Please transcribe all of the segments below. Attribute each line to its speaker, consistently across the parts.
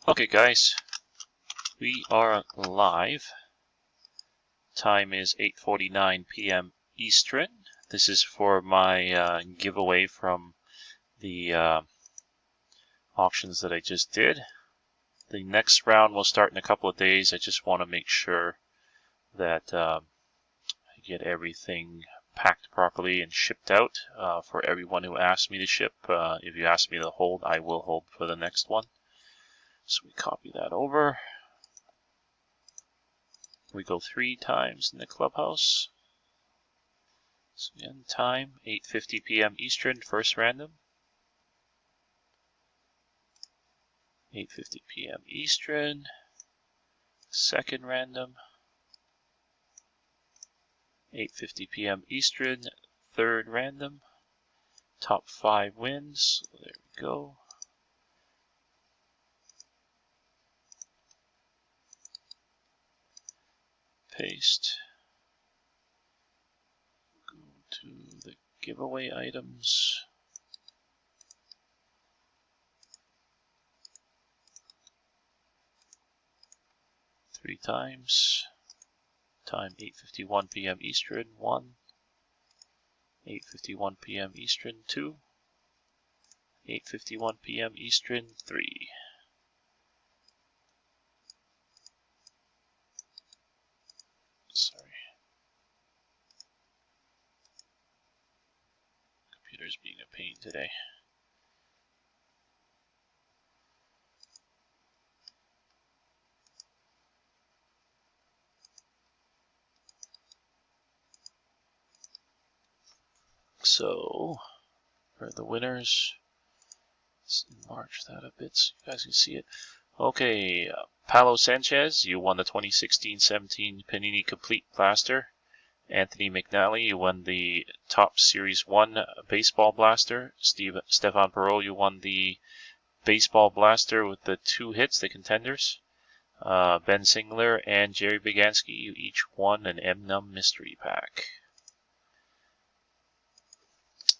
Speaker 1: Okay guys, we are live. Time is 8:49 p.m. Eastern. This is for my giveaway from the auctions that I just did. The next round will start in a couple of days. I just want to make sure that I get everything packed properly and shipped out for everyone who asked me to ship. If you ask me to hold, I will hold for the next one. So we copy that over. We go 3 times in the clubhouse. So again, time 8:50 p.m. Eastern, first random. 8:50 p.m. Eastern, second random. 8:50 p.m. Eastern, third random. Top 5 wins. So there we go. Paste. Go to the giveaway items. Three times. Time 8:51 p.m. Eastern, 1. 8:51 p.m. Eastern, 2. 8:51 p.m. Eastern, 3. Sorry. Computer's being a pain today. So, for the winners, let's enlarge that a bit so you guys can see it. Okay, Paulo Sanchez, you won the 2016-17 Panini Complete Blaster. Anthony McNally, you won the Top Series 1 Baseball Blaster. Stefan Perot, you won the Baseball Blaster with the 2 hits, the contenders. Ben Singler and Jerry Begansky, you each won an M-Num Mystery Pack.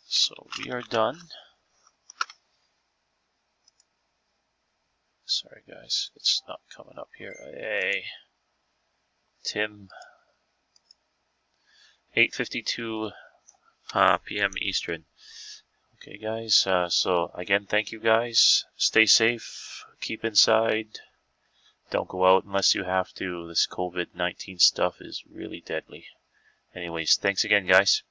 Speaker 1: So we are done. Sorry guys, it's not coming up here. Hey, Tim. 8:52 p.m. Eastern. Okay guys, so again, thank you guys. Stay safe, keep inside. Don't go out unless you have to. This COVID-19 stuff is really deadly. Anyways, thanks again guys.